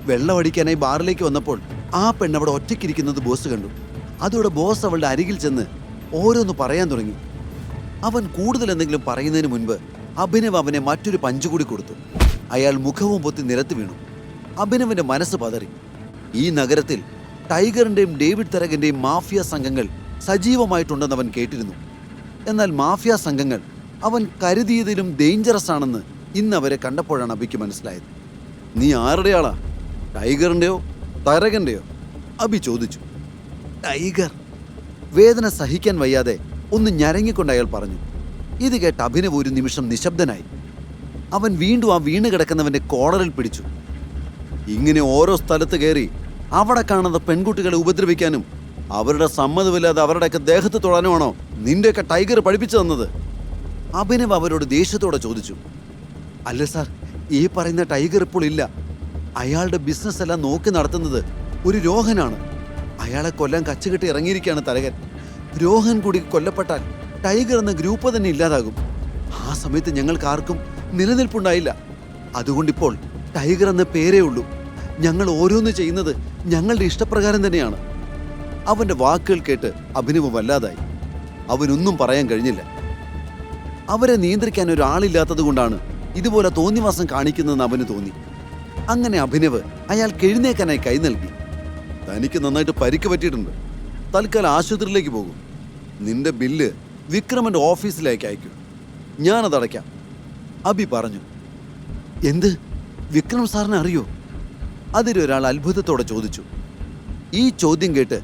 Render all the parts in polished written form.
വെള്ളമടിക്കാനായി ബാറിലേക്ക് വന്നപ്പോൾ ആ പെണ്ണവിടെ ഒറ്റയ്ക്കിരിക്കുന്നത് ബോസ് കണ്ടു. അതോടെ ബോസ് അവളുടെ അരികിൽ ചെന്ന് ഓരോന്ന് പറയാൻ തുടങ്ങി. അവൻ കൂടുതൽ എന്തെങ്കിലും പറയുന്നതിന് മുൻപ് അഭിനവ് അവനെ മറ്റൊരു പഞ്ച് കൂടി കൊടുത്തു. അയാൾ മുഖവും പൊത്തി നിലത്ത് വീണു. അഭിനവിന്റെ മനസ്സ് പതറി. ഈ നഗരത്തിൽ ടൈഗറിന്റെയും ഡേവിഡ് തരകന്റെയും മാഫിയ സംഘങ്ങൾ സജീവമായിട്ടുണ്ടെന്ന് അവൻ കേട്ടിരുന്നു. എന്നാൽ മാഫിയ സംഘങ്ങൾ അവൻ കരുതിയതിലും ഡേഞ്ചറസ് ആണെന്ന് ഇന്ന് അവരെ കണ്ടപ്പോഴാണ് അബിക്ക് മനസ്സിലായത്. നീ ആരുടെ ആളാ? ടൈഗറിന്റെയോ തരകന്റെയോ? അബി ചോദിച്ചു. ടൈഗർ. വേദന സഹിക്കാൻ വയ്യാതെ ഒന്ന് ഞരങ്ങിക്കൊണ്ട് അയാൾ പറഞ്ഞു. ഇത് കേട്ട് അഭിനവ് ഒരു നിമിഷം നിശബ്ദനായി. അവൻ വീണ്ടും ആ വീണ് കിടക്കുന്നവന്റെ കോളറിൽ പിടിച്ചു. ഇങ്ങനെ ഓരോ സ്ഥലത്ത് കയറി അവിടെ കാണുന്ന പെൺകുട്ടികളെ ഉപദ്രവിക്കാനും അവരുടെ സമ്മതമില്ലാതെ അവരുടെയൊക്കെ ദേഹത്ത് തൊടാനുമാണോ നിന്റെയൊക്കെ ടൈഗർ പഠിപ്പിച്ചു തന്നത്? അഭിനവ് അവരോട് ദേഷ്യത്തോടെ ചോദിച്ചു. അല്ല സാർ, ഈ പറയുന്ന ടൈഗർ ഇപ്പോൾ ഇല്ല. അയാളുടെ ബിസിനസ് എല്ലാം നോക്കി നടത്തുന്നത് ഒരു രോഹനാണ്. അയാളെ കൊല്ലാൻ കച്ചുകെട്ടി ഇറങ്ങിയിരിക്കുകയാണ് തരകൻ. രോഹൻ കൂടി കൊല്ലപ്പെട്ടാൽ ടൈഗർ എന്ന ഗ്രൂപ്പ് തന്നെ ഇല്ലാതാകും. ആ സമയത്ത് ഞങ്ങൾക്ക് ആർക്കും നിലനിൽപ്പുണ്ടായില്ല. അതുകൊണ്ടിപ്പോൾ ടൈഗർ എന്ന പേരേ ഉള്ളൂ. ഞങ്ങൾ ഓരോന്ന് ചെയ്യുന്നത് ഞങ്ങളുടെ ഇഷ്ടപ്രകാരം തന്നെയാണ്. അവന്റെ വാക്കുകൾ കേട്ട് അഭിനവ് വല്ലാതായി. അവനൊന്നും പറയാൻ കഴിഞ്ഞില്ല. അവരെ നിയന്ത്രിക്കാൻ ഒരാളില്ലാത്തത് കൊണ്ടാണ് ഇതുപോലെ തോന്നിവാസം കാണിക്കുന്നതെന്ന് അവന് തോന്നി. അങ്ങനെ അഭിനവ് അയാൾക്ക് എഴുന്നേക്കാനായി കൈ നൽകി. തനിക്ക് നന്നായിട്ട് പരിക്ക് പറ്റിയിട്ടുണ്ട്. തൽക്കാലം ആശുപത്രിയിലേക്ക് പോകും. നിന്റെ ബില്ല് വിക്രമന്റെ ഓഫീസിലേക്ക് അയക്കും. ഞാനത് അടയ്ക്കാം, അബി പറഞ്ഞു. എന്ത്? വിക്രം സാറിനെ അറിയോ? അതിലൊരാൾ അത്ഭുതത്തോടെ ചോദിച്ചു. ഈ ചോദ്യം കേട്ട്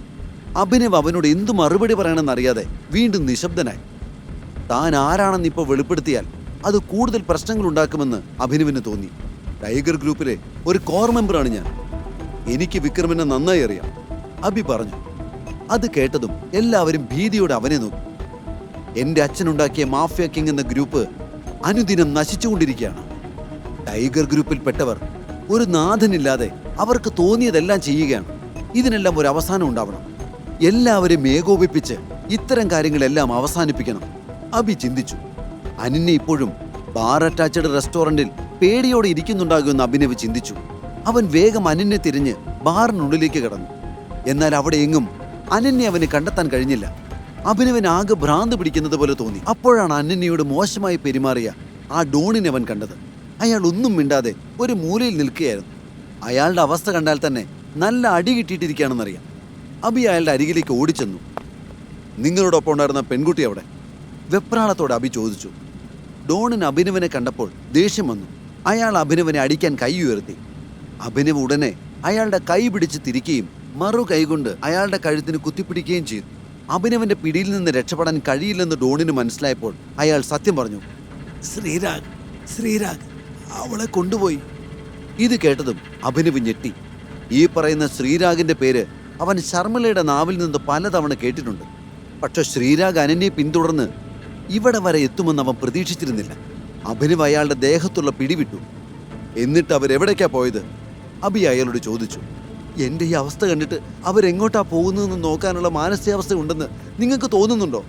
അഭിനവ് അവനോട് എന്തു മറുപടി പറയണമെന്നറിയാതെ വീണ്ടും നിശബ്ദനായി. താൻ ആരാണെന്ന് ഇപ്പോൾ വെളിപ്പെടുത്തിയാൽ അത് കൂടുതൽ പ്രശ്നങ്ങൾ ഉണ്ടാക്കുമെന്ന് അഭിനവിന് തോന്നി. ടൈഗർ ഗ്രൂപ്പിലെ ഒരു കോർ മെമ്പറാണ് ഞാൻ. എനിക്ക് വിക്രമിനെ നന്നായി അറിയാം, അബി പറഞ്ഞു. അത് കേട്ടതും എല്ലാവരും ഭീതിയോടെ അവനെ നോക്കി. എന്റെ അച്ഛനുണ്ടാക്കിയ മാഫിയ കിങ് എന്ന ഗ്രൂപ്പ് അനുദിനം നശിച്ചുകൊണ്ടിരിക്കുകയാണ്. ടൈഗർ ഗ്രൂപ്പിൽപ്പെട്ടവർ ഒരു നാഥനില്ലാതെ അവർക്ക് തോന്നിയതെല്ലാം ചെയ്യുകയാണ്. ഇതിനെല്ലാം ഒരു അവസാനം ഉണ്ടാവണം. എല്ലാവരും ഏകോപിപ്പിച്ച് ഇത്തരം കാര്യങ്ങളെല്ലാം അവസാനിപ്പിക്കണം, അബി ചിന്തിച്ചു. അനന്യ ഇപ്പോഴും ബാർ അറ്റാച്ച്ഡ് റെസ്റ്റോറന്റിൽ പേടിയോടെ ഇരിക്കുന്നുണ്ടാകുമെന്ന് അഭിനവ് ചിന്തിച്ചു. അവൻ വേഗം അനന്യെ തിരിഞ്ഞ് ബാറിനുള്ളിലേക്ക് കടന്നു. എന്നാൽ അവിടെ എങ്ങും അനന്യ അവന് കണ്ടെത്താൻ കഴിഞ്ഞില്ല. അഭിനവന് ആകെ ഭ്രാന്ത് പിടിക്കുന്നത് പോലെ തോന്നി. അപ്പോഴാണ് അനന്യയോട് മോശമായി പെരുമാറിയ ആ ഡോണിനെ അവൻ കണ്ടത്. അയാൾ ഒന്നും മിണ്ടാതെ ഒരു മൂലയിൽ നിൽക്കുകയായിരുന്നു. അയാളുടെ അവസ്ഥ കണ്ടാൽ തന്നെ നല്ല അടി കിട്ടിയിട്ടിരിക്കുകയാണെന്നറിയാം. അബി അയാളുടെ അരികിലേക്ക് ഓടിച്ചെന്നു. നിങ്ങളോടൊപ്പം ഉണ്ടായിരുന്ന പെൺകുട്ടി അവിടെ? വെപ്രാളത്തോടെ അബി ചോദിച്ചു. ഡോണിന് അഭിനവനെ കണ്ടപ്പോൾ ദേഷ്യം വന്നു. അയാൾ അഭിനവനെ അടിക്കാൻ കൈ ഉയർത്തി. അഭിനവ് ഉടനെ അയാളുടെ കൈ പിടിച്ച് തിരിക്കുകയും മറു കൈകൊണ്ട് അയാളുടെ കഴുത്തിന് കുത്തിപ്പിടിക്കുകയും ചെയ്തു. അഭിനവന്റെ പിടിയിൽ നിന്ന് രക്ഷപ്പെടാൻ കഴിയില്ലെന്ന് ഡോണിന് മനസ്സിലായപ്പോൾ അയാൾ സത്യം പറഞ്ഞു. ശ്രീരാഗ് അവളെ കൊണ്ടുപോയി. ഇത് കേട്ടതും അഭിനവ് ഞെട്ടി. ഈ പറയുന്ന ശ്രീരാഗിന്റെ പേര് അവൻ ശർമ്മലയുടെ നാവിൽ നിന്ന് പലതവണ കേട്ടിട്ടുണ്ട്. പക്ഷെ ശ്രീരാഗ് അനന്യെ പിന്തുടർന്ന് ഇവിടെ വരെ എത്തുമെന്ന് അവൻ പ്രതീക്ഷിച്ചിരുന്നില്ല. അഭിനവ് അയാളുടെ ദേഹത്തുള്ള പിടിവിട്ടു. എന്നിട്ട് അവരെവിടേക്കാ പോയത്? അബി അയാളോട് ചോദിച്ചു. എൻ്റെ ഈ അവസ്ഥ കണ്ടിട്ട് അവരെങ്ങോട്ടാ പോകുന്നതെന്ന് നോക്കാനുള്ള മാനസികാവസ്ഥ ഉണ്ടെന്ന് നിങ്ങൾക്ക് തോന്നുന്നുണ്ടോ?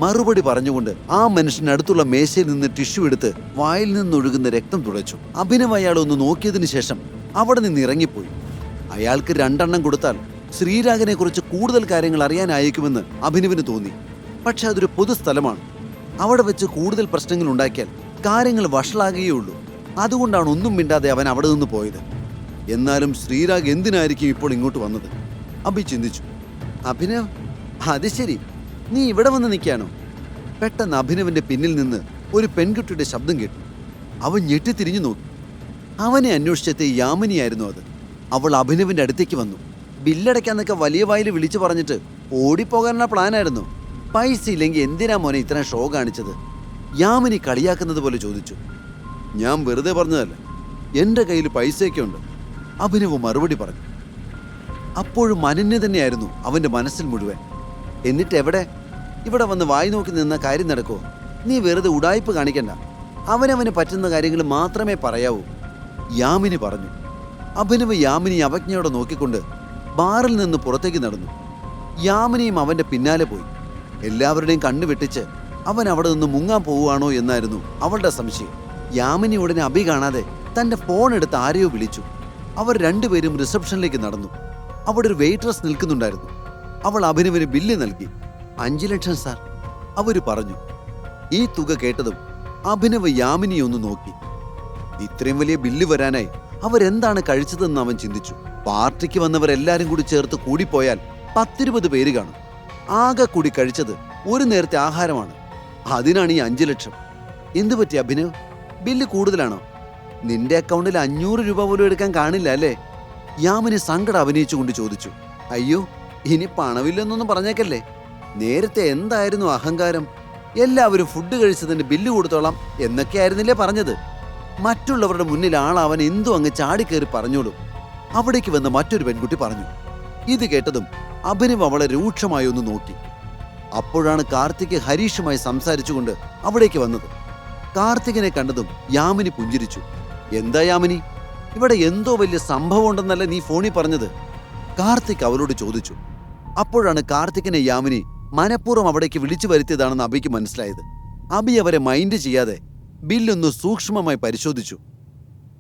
മറുപടി പറഞ്ഞുകൊണ്ട് ആ മനുഷ്യനടുത്തുള്ള മേശയിൽ നിന്ന് ടിഷ്യൂ എടുത്ത് വായിൽ നിന്നൊഴുകുന്ന രക്തം തുടച്ചു. അഭിനവ് അയാൾ ഒന്ന് നോക്കിയതിനു ശേഷം അവിടെ നിന്ന് ഇറങ്ങിപ്പോയി. അയാൾക്ക് 2 എണ്ണം കൊടുത്താൽ ശ്രീരാഗിനെ കുറിച്ച് കൂടുതൽ കാര്യങ്ങൾ അറിയാനായേക്കുമെന്ന് അഭിനവിന് തോന്നി. പക്ഷെ അതൊരു പൊതുസ്ഥലമാണ്. അവിടെ വെച്ച് കൂടുതൽ പ്രശ്നങ്ങൾ ഉണ്ടാക്കിയാൽ കാര്യങ്ങൾ വഷളാകുകയുള്ളൂ. അതുകൊണ്ടാണ് ഒന്നും മിണ്ടാതെ അവൻ അവിടെ നിന്ന് പോയത്. എന്നാലും ശ്രീരാഗ് എന്തിനായിരിക്കും ഇപ്പോൾ ഇങ്ങോട്ട് വന്നത്? അബി ചിന്തിച്ചു. അഭിനവ്, അത് ശരി, നീ ഇവിടെ വന്ന് നിൽക്കാനോ? പെട്ടെന്ന് അഭിനവിന്റെ പിന്നിൽ നിന്ന് ഒരു പെൺകുട്ടിയുടെ ശബ്ദം കേട്ടു. അവൻ ഞെട്ടിത്തിരിഞ്ഞു നോക്കി. അവനെ അന്വേഷിച്ചെത്തിയ യാമിനിയായിരുന്നു അത്. അവൾ അഭിനവിന്റെ അടുത്തേക്ക് വന്നു. ബില്ലടയ്ക്കാന്നൊക്കെ വലിയ വായിൽ വിളിച്ചു പറഞ്ഞിട്ട് ഓടിപ്പോകാനുള്ള പ്ലാനായിരുന്നു. പൈസ ഇല്ലെങ്കിൽ എന്തിനാ മോനെ ഇത്രയും ഷോ കാണിച്ചത്? യാമിനി കളിയാക്കുന്നത് പോലെ ചോദിച്ചു. ഞാൻ വെറുതെ പറഞ്ഞതല്ല, എൻ്റെ കയ്യിൽ പൈസയൊക്കെ ഉണ്ട്, അഭിനവ് മറുപടി പറഞ്ഞു. അപ്പോഴും അനന്യ തന്നെയായിരുന്നു അവൻ്റെ മനസ്സിൽ മുഴുവൻ. എന്നിട്ട് എവിടെ? ഇവിടെ വന്ന് വായി നോക്കി നിന്ന കാര്യം നടക്കുമോ? നീ വെറുതെ ഉടായ്പ് കാണിക്കണ്ട. അവനവന് പറ്റുന്ന കാര്യങ്ങൾ മാത്രമേ പറയാവൂ, യാമിനി പറഞ്ഞു. അഭിനവ് യാമിനി അവജ്ഞയോടെ നോക്കിക്കൊണ്ട് ബാറിൽ നിന്ന് പുറത്തേക്ക് നടന്നു. യാമിനിയും അവൻ്റെ പിന്നാലെ പോയി. എല്ലാവരുടെയും കണ്ണു വെട്ടിച്ച് അവൻ അവിടെ നിന്ന് മുങ്ങാൻ പോവുകയാണോ എന്നായിരുന്നു അവളുടെ സംശയം. യാമിനി ഉടനെ അബി കാണാതെ തൻ്റെ ഫോൺ എടുത്ത് ആരെയോ വിളിച്ചു. അവർ രണ്ടുപേരും റിസപ്ഷനിലേക്ക് നടന്നു. അവിടെ ഒരു വെയിട്രസ് നിൽക്കുന്നുണ്ടായിരുന്നു. അവൾ അഭിനവിന് ബില്ല് നൽകി. 5 ലക്ഷം സാർ, അവര് പറഞ്ഞു. ഈ തുക കേട്ടതും അഭിനവ് യാമിനിയെ ഒന്ന് നോക്കി. ഇത്രയും വലിയ ബില്ല് വരാനായി അവരെന്താണ് കഴിച്ചതെന്ന് അവൻ ചിന്തിച്ചു. പാർട്ടിക്ക് വന്നവരെല്ലാരും കൂടി ചേർത്ത് കൂടിപ്പോയാൽ 10-20 പേര് കാണും. ആകെ കൂടി കഴിച്ചത് ഒരു നേരത്തെ ആഹാരമാണ്. അതിനാണ് ഈ 5 ലക്ഷം. എന്തു പറ്റി അഭിനവ്? ബില്ല് കൂടുതലാണോ? നിന്റെ അക്കൗണ്ടിൽ 500 രൂപ പോലും എടുക്കാൻ കാണില്ല അല്ലേ? യാമിനി സങ്കടം അഭിനയിച്ചുകൊണ്ട് ചോദിച്ചു. അയ്യോ, ഇനി പണമില്ലെന്നൊന്നും പറഞ്ഞേക്കല്ലേ. നേരത്തെ എന്തായിരുന്നു അഹങ്കാരം? എല്ലാവരും ഫുഡ് കഴിച്ചതിന് ബില്ല് കൊടുത്തോളാം എന്നൊക്കെയായിരുന്നില്ലേ പറഞ്ഞത്? മറ്റുള്ളവരുടെ മുന്നിൽ ആളവൻ എന്തു അങ്ങ് ചാടിക്കേറി പറഞ്ഞോളൂ. അവിടേക്ക് വന്ന മറ്റൊരു പെൺകുട്ടി പറഞ്ഞു. ഇത് കേട്ടതും അഭിനവ് അവളെ രൂക്ഷമായി ഒന്ന് നോക്കി. അപ്പോഴാണ് കാർത്തിക് ഹരീഷുമായി സംസാരിച്ചുകൊണ്ട് അവിടേക്ക് വന്നത്. കാർത്തികിനെ കണ്ടതും യാമിനി പുഞ്ചിരിച്ചു. എന്താ യാമിനി, ഇവിടെ എന്തോ വലിയ സംഭവം ഉണ്ടെന്നല്ല നീ ഫോണിൽ പറഞ്ഞത്? കാർത്തിക് അവളോട് ചോദിച്ചു. അപ്പോഴാണ് കാർത്തികിനെ യാമിനി മനഃപൂർവ്വം അവിടേക്ക് വിളിച്ചു വരുത്തിയതാണെന്ന് അബിക്ക് മനസ്സിലായത്. അബി അവരെ മൈൻഡ് ചെയ്യാതെ ബില്ലൊന്ന് സൂക്ഷ്മമായി പരിശോധിച്ചു.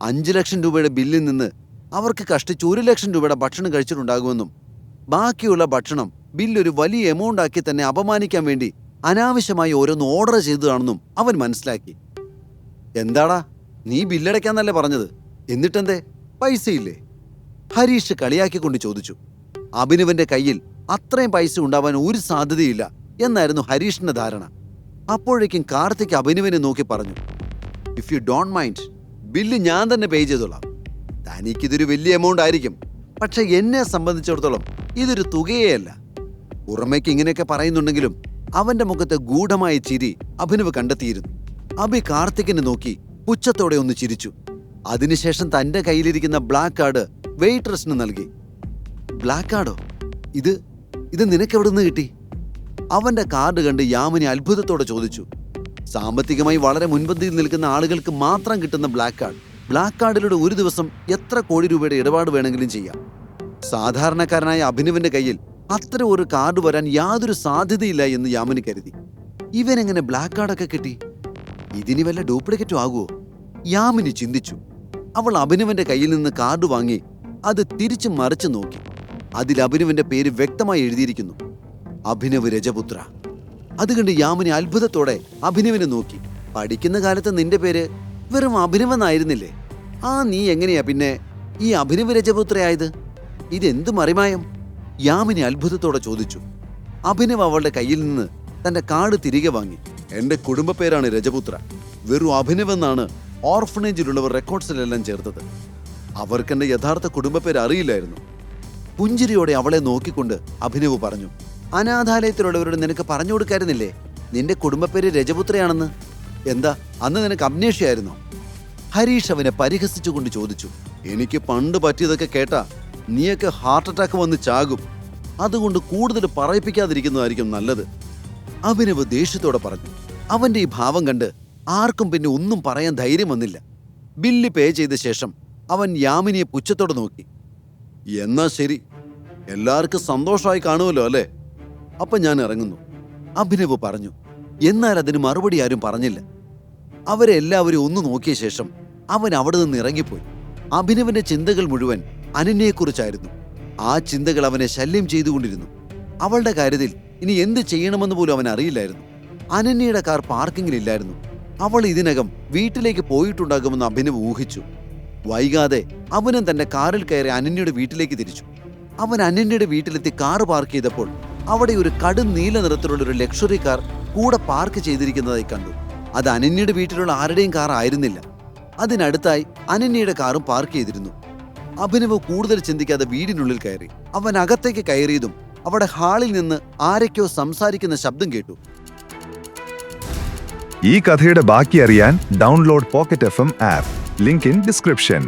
5 ലക്ഷം രൂപയുടെ ബില്ലിൽ നിന്ന് അവർക്ക് കഷ്ടിച്ച് 1 ലക്ഷം രൂപയുടെ ഭക്ഷണം കഴിച്ചിട്ടുണ്ടാകുമെന്നും ബാക്കിയുള്ള ഭക്ഷണം ബില്ലൊരു വലിയ എമൗണ്ട് ആക്കി തന്നെ അപമാനിക്കാൻ വേണ്ടി അനാവശ്യമായി ഓരോന്ന് ഓർഡർ ചെയ്തതാണെന്നും അവൻ മനസ്സിലാക്കി. എന്താടാ, നീ ബില്ലടയ്ക്കാന്നല്ലേ പറഞ്ഞത്? എന്നിട്ടെന്തേ പൈസയില്ലേ? ഹരീഷ് കളിയാക്കിക്കൊണ്ട് ചോദിച്ചു. അഭിനവന്റെ കയ്യിൽ അത്രയും പൈസ ഉണ്ടാവാൻ ഒരു സാധ്യതയില്ല എന്നായിരുന്നു ഹരീഷിന്റെ ധാരണ. അപ്പോഴേക്കും കാർത്തിക് അഭിനവനെ നോക്കി പറഞ്ഞു. If you don't mind, bill ഞാൻ തന്നെ പേ ചെയ്തോളാം. തനിക്കിതൊരു വലിയ എമൗണ്ട് ആയിരിക്കും, പക്ഷെ എന്നെ സംബന്ധിച്ചിടത്തോളം ഇതൊരു തുകയേ അല്ല. പുറമേക്ക് ഇങ്ങനെയൊക്കെ പറയുന്നുണ്ടെങ്കിലും അവന്റെ മുഖത്തെ ഗൂഢമായ ചിരി അഭിനവ് കണ്ടെത്തിയിരുന്നു. അഭി കാർത്തികിനെ നോക്കി പുച്ഛത്തോടെ ഒന്ന് ചിരിച്ചു. അതിനുശേഷം തന്റെ കയ്യിലിരിക്കുന്ന ബ്ലാക്ക് കാർഡ് വെയിട്രസിന് നൽകി. ബ്ലാക്ക് കാർഡോ? ഇത് നിനക്കെവിടുന്ന് കിട്ടി? അവന്റെ കാർഡ് കണ്ട് യാമിനി അത്ഭുതത്തോടെ ചോദിച്ചു. സാമ്പത്തികമായി വളരെ മുൻപന്തിയിൽ നിൽക്കുന്ന ആളുകൾക്ക് മാത്രം കിട്ടുന്ന ബ്ലാക്ക് കാർഡ്. ബ്ലാക്ക് കാർഡിലൂടെ ഒരു ദിവസം എത്ര കോടി രൂപയുടെ ഇടപാട് വേണമെങ്കിലും ചെയ്യാം. സാധാരണക്കാരനായ അഭിനവിന്റെ കയ്യിൽ അത്തരം ഒരു കാർഡ് വരാൻ യാതൊരു സാധ്യതയില്ല എന്ന് യാമിനി കരുതി. ഇവനെങ്ങനെ ബ്ലാക്ക് കാർഡൊക്കെ കിട്ടി? ഇതിനി വല്ല ഡ്യൂപ്ലിക്കേറ്റും ആകുമോ? യാമിനി ചിന്തിച്ചു. അവൾ അഭിനവന്റെ കയ്യിൽ നിന്ന് കാർഡ് വാങ്ങി അത് തിരിച്ചു മറിച്ചു നോക്കി. അതിൽ അഭിനവന്റെ പേര് വ്യക്തമായി എഴുതിയിരിക്കുന്നു. അഭിനവ് രജപുത്ര. അത് കണ്ട് യാമിനി അത്ഭുതത്തോടെ അഭിനവിനെ നോക്കി. പഠിക്കുന്ന കാലത്ത് നിന്റെ പേര് വെറും അഭിനവെന്നായിരുന്നില്ലേ? നീ എങ്ങനെയാ പിന്നെ ഈ അഭിനവ് രജപുത്രയായത്? ഇതെന്ത് മറിമായം? യാമിനി അത്ഭുതത്തോടെ ചോദിച്ചു. അഭിനവ് അവളുടെ കയ്യിൽ നിന്ന് തന്റെ കാർഡ് തിരികെ വാങ്ങി. എന്റെ കുടുംബ പേരാണ് രജപുത്ര. വെറും അഭിനവെന്നാണ് ഓർഫനേജിലുള്ളവർ റെക്കോർഡ്സിലെല്ലാം ചേർത്തത്. അവർക്കെന്റെ യഥാർത്ഥ കുടുംബ പേര് അറിയില്ലായിരുന്നു. പുഞ്ചിരിയോടെ അവളെ നോക്കിക്കൊണ്ട് അഭിനവ് പറഞ്ഞു. അനാഥാലയത്തിലുള്ളവരോട് നിനക്ക് പറഞ്ഞു കൊടുക്കായിരുന്നില്ലേ നിന്റെ കുടുംബ പേര് രജപുത്രയാണെന്ന്? എന്താ അന്ന് നിനക്ക് അമ്നേഷ്യായിരുന്നോ? ഹരീഷ് അവനെ പരിഹസിച്ചുകൊണ്ട് ചോദിച്ചു. എനിക്ക് പണ്ട് പറ്റിയതൊക്കെ കേട്ടാ നീയൊക്കെ ഹാർട്ട് അറ്റാക്ക് വന്ന് ചാകും. അതുകൊണ്ട് കൂടുതൽ പറയിപ്പിക്കാതിരിക്കുന്നതായിരിക്കും നല്ലത്. അഭിനവ് ദേഷ്യത്തോടെ പറഞ്ഞു. അവന്റെ ഈ ഭാവം കണ്ട് ആർക്കും പിന്നെ ഒന്നും പറയാൻ ധൈര്യം വന്നില്ല. ബില്ല് പേ ചെയ്ത ശേഷം അവൻ യാമിനിയെ പുച്ഛത്തോടെ നോക്കി. എന്നാ ശരി, എല്ലാവർക്കും സന്തോഷമായി കാണുമല്ലോ അല്ലേ? അപ്പൊ ഞാൻ ഇറങ്ങുന്നു, അഭിനവ് പറഞ്ഞു. എന്നാൽ അതിന് മറുപടി ആരും പറഞ്ഞില്ല. അവരെ എല്ലാവരും ഒന്ന് നോക്കിയ ശേഷം അവൻ അവിടെ നിന്ന് ഇറങ്ങിപ്പോയി. അഭിനവന്റെ ചിന്തകൾ മുഴുവൻ അനന്യയെക്കുറിച്ചായിരുന്നു. ആ ചിന്തകൾ അവനെ ശല്യം ചെയ്തുകൊണ്ടിരുന്നു. അവളുടെ കാര്യത്തിൽ ഇനി എന്ത് ചെയ്യണമെന്ന് പോലും അവൻ അറിയില്ലായിരുന്നു. അനന്യയുടെ കാർ പാർക്കിങ്ങിലില്ലായിരുന്നു. അവൾ ഇതിനകം വീട്ടിലേക്ക് പോയിട്ടുണ്ടാകുമെന്ന് അഭിനവ് ഊഹിച്ചു. വൈകാതെ അവനും തന്റെ കാറിൽ കയറി അനന്യയുടെ വീട്ടിലേക്ക് തിരിച്ചു. അവൻ അനന്യയുടെ വീട്ടിലെത്തി കാർ പാർക്ക് ചെയ്തപ്പോൾ അവിടെ ഒരു കടും നീല നിറത്തിലുള്ള ഒരു ലക്ഷറി കാർ കൂടെ പാർക്ക് ചെയ്തിരിക്കുന്നതായി കണ്ടു. അത് അനന്യയുടെ വീട്ടിലുള്ള ആരുടെയും കാർ ആയിരുന്നില്ല. അതിനടുത്തായി അനന്യയുടെ കാറും പാർക്ക് ചെയ്തിരുന്നു. അഭിനവ് കൂടുതൽ ചിന്തിക്കാതെ വീടിനുള്ളിൽ കയറി. അവൻ അകത്തേക്ക് കയറിയതും അവിടെ ഹാളിൽ നിന്ന് ആരൊക്കെയോ സംസാരിക്കുന്ന ശബ്ദം കേട്ടു. ഈ കഥയുടെ ബാക്കി അറിയാൻ download pocket FM app. Link in description.